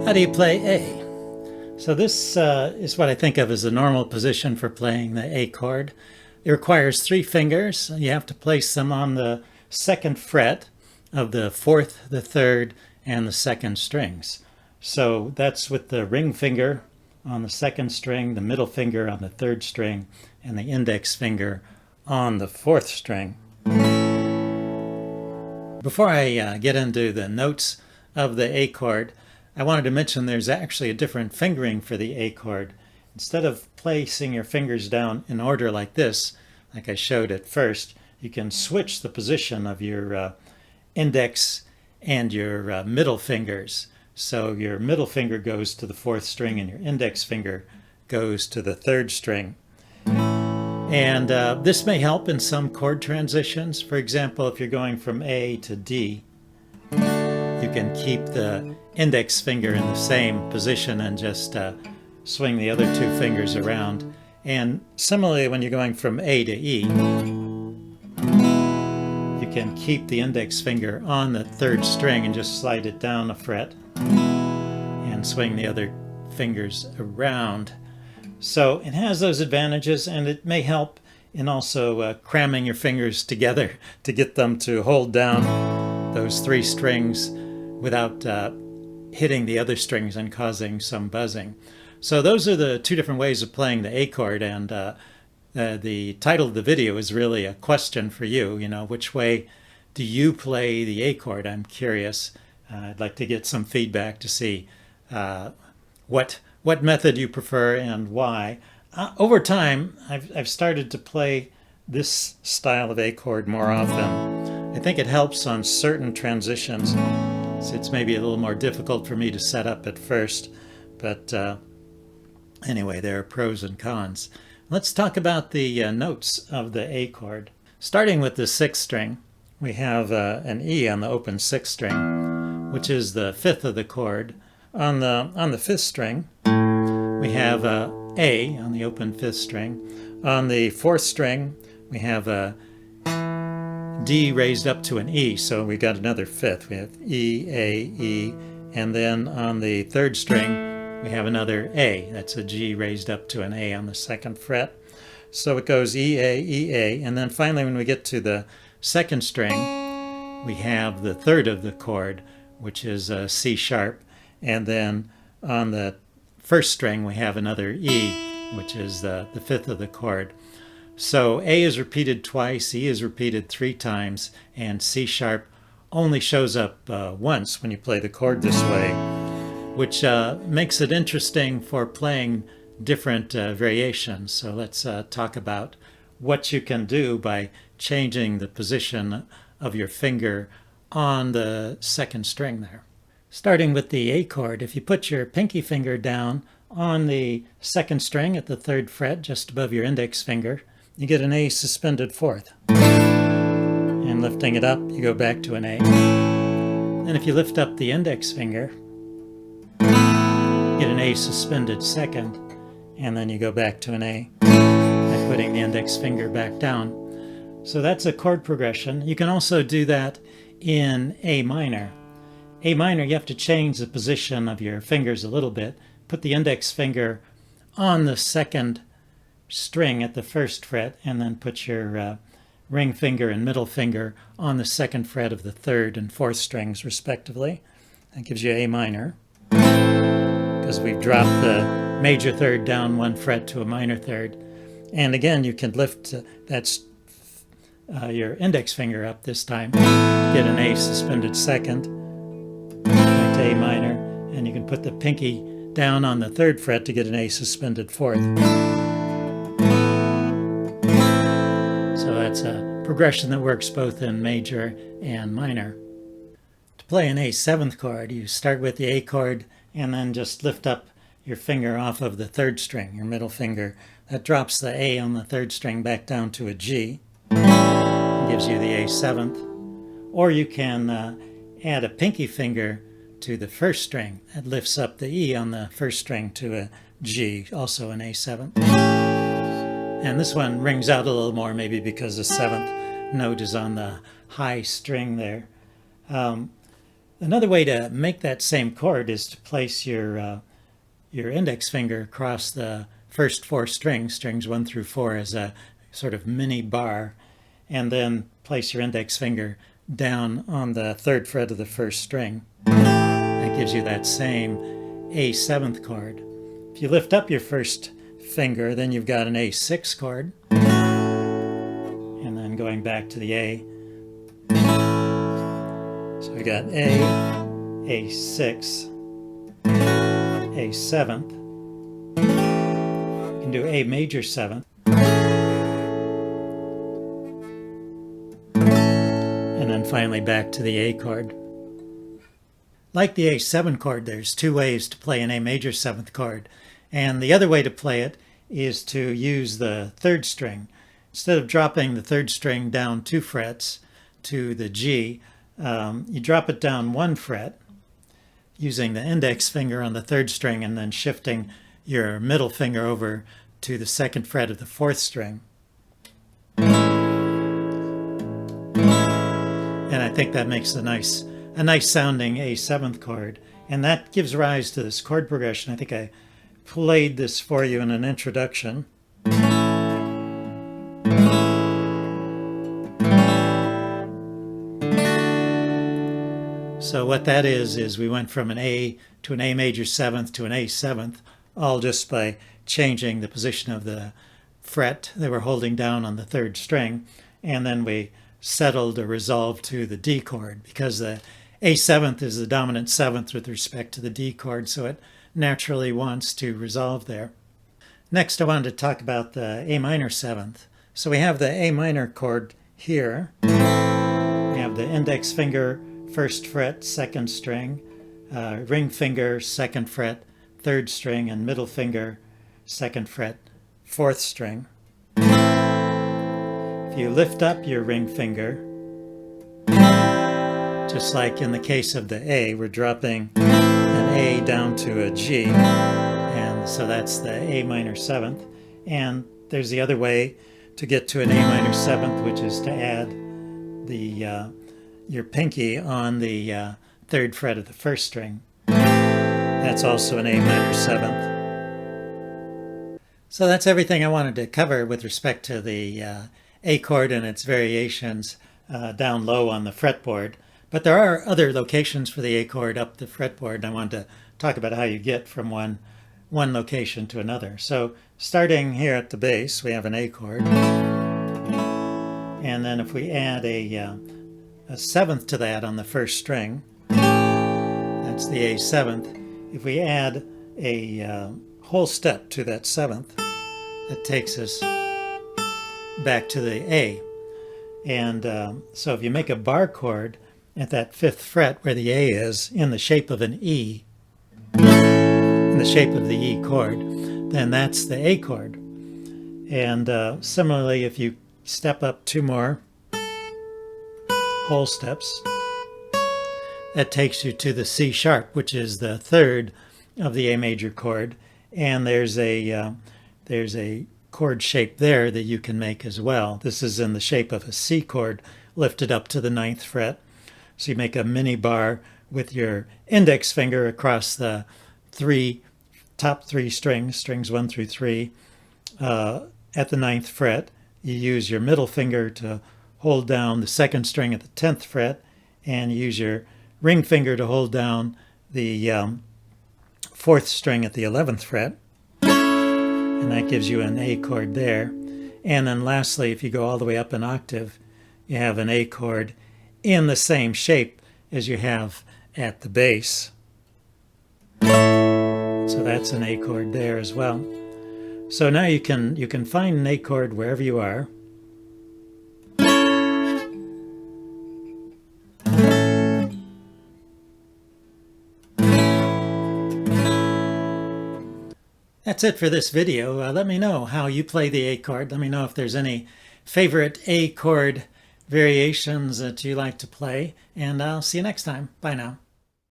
How do you play A? So this is what I think of as a normal position for playing the A chord. It requires 3 fingers. You have to place them on the 2nd fret of the 4th, the 3rd, and the 2nd strings. So that's with the ring finger on the 2nd string, the middle finger on the 3rd string, and the index finger on the 4th string. Before I get into the notes of the A chord, I wanted to mention there's actually a different fingering for the A chord. Instead of placing your fingers down in order like this, like I showed at first, you can switch the position of your index and your middle fingers. So your middle finger goes to the 4th string and your index finger goes to the 3rd string. And this may help in some chord transitions. For example, if you're going from A to D, you can keep the index finger in the same position and just swing the other 2 fingers around. And similarly, when you're going from A to E, you can keep the index finger on the 3rd string and just slide it down a fret and swing the other fingers around. So it has those advantages, and it may help in also cramming your fingers together to get them to hold down those 3 strings without hitting the other strings and causing some buzzing. So those are the 2 different ways of playing the A chord, and the title of the video is really a question for you. You know, which way do you play the A chord? I'm curious. I'd like to get some feedback to see what method you prefer and why. Over time, I've started to play this style of A chord more often. I think it helps on certain transitions. So it's maybe a little more difficult for me to set up at first, but anyway, there are pros and cons. Let's talk about the notes of the A chord. Starting with the 6th string, we have an E on the open 6th string, which is the 5th of the chord. On the 5th string, we have A on the open 5th string. On the 4th string, we have a D raised up to an E, so we got another 5th. We have E, A, E, and then on the 3rd string, we have another A. That's a G raised up to an A on the 2nd fret. So it goes E, A, and then finally when we get to the 2nd string, we have the 3rd of the chord, which is C sharp, and then on the 1st string we have another E, which is the 5th of the chord. So A is repeated twice, E is repeated 3 times, and C sharp only shows up once when you play the chord this way, which makes it interesting for playing different variations. So let's talk about what you can do by changing the position of your finger on the 2nd string there. Starting with the A chord, if you put your pinky finger down on the 2nd string at the 3rd fret, just above your index finger, you get an A suspended 4th. And lifting it up, you go back to an A. And if you lift up the index finger, you get an A suspended 2nd, and then you go back to an A by putting the index finger back down. So that's a chord progression. You can also do that in A minor. A minor, you have to change the position of your fingers a little bit. Put the index finger on the 2nd string at the 1st fret, and then put your ring finger and middle finger on the 2nd fret of the 3rd and 4th strings respectively. That gives you A minor, because we've dropped the major 3rd down 1 fret to a minor 3rd. And again, you can lift your index finger up this time to get an A suspended 2nd, back to A minor, and you can put the pinky down on the 3rd fret to get an A suspended 4th. So that's a progression that works both in major and minor. To play an A7th chord, you start with the A chord and then just lift up your finger off of the 3rd string, your middle finger. That drops the A on the 3rd string back down to a G. It gives you the A7th. Or you can add a pinky finger to the 1st string. That lifts up the E on the 1st string to a G, also an A7th. And this one rings out a little more, maybe because the 7th note is on the high string there. Another way to make that same chord is to place your index finger across the first 4 strings, strings 1 through 4, as a sort of mini bar, and then place your index finger down on the 3rd fret of the 1st string. That gives you that same A7th chord. If you lift up your first finger, then you've got an A6 chord, and then going back to the A. So we got A, A6, A7th. You can do A major 7th. And then finally back to the A chord. Like the A7 chord, there's 2 ways to play an A major 7th chord. And the other way to play it is to use the 3rd string. Instead of dropping the 3rd string down 2 frets to the G, you drop it down 1 fret using the index finger on the 3rd string and then shifting your middle finger over to the 2nd fret of the 4th string. And I think that makes a nice sounding A7th chord. And that gives rise to this chord progression. I think I played this for you in an introduction. So what that is we went from an A to an A major 7th to an A7th, all just by changing the position of the fret they were holding down on the 3rd string, and then we settled or resolved to the D chord, because the A7th is the dominant 7th with respect to the D chord, so it naturally wants to resolve there. Next I wanted to talk about the A minor 7th. So we have the A minor chord here. We have the index finger 1st fret 2nd string, ring finger 2nd fret 3rd string, and middle finger 2nd fret 4th string. If you lift up your ring finger, just like in the case of the A, we're dropping an A down to a G, and so that's the A minor 7th. And there's the other way to get to an A minor 7th, which is to add the your pinky on the 3rd fret of the 1st string. That's also an A minor 7th. So that's everything I wanted to cover with respect to the A chord and its variations down low on the fretboard. But there are other locations for the A chord up the fretboard, and I wanted to talk about how you get from one location to another. So starting here at the bass, we have an A chord. And then if we add a 7th to that on the 1st string, that's the A7th. If we add a whole step to that 7th, that takes us back to the A. And so if you make a bar chord at that 5th fret where the A is, in the shape of an E, in the shape of the E chord, then that's the A chord. And similarly, if you step up 2 more whole steps, that takes you to the C sharp, which is the 3rd of the A major chord. And there's a chord shape there that you can make as well. This is in the shape of a C chord lifted up to the 9th fret. So you make a mini bar with your index finger across the top 3 strings, strings 1 through 3, at the 9th fret. You use your middle finger to hold down the 2nd string at the 10th fret, and you use your ring finger to hold down the 4th string at the 11th fret. And that gives you an A chord there. And then lastly, if you go all the way up an octave, you have an A chord in the same shape as you have at the bass. So that's an A chord there as well. So now you can find an A chord wherever you are. That's it for this video. Let me know how you play the A chord. Let me know if there's any favorite A chord variations that you like to play. And I'll see you next time. Bye now.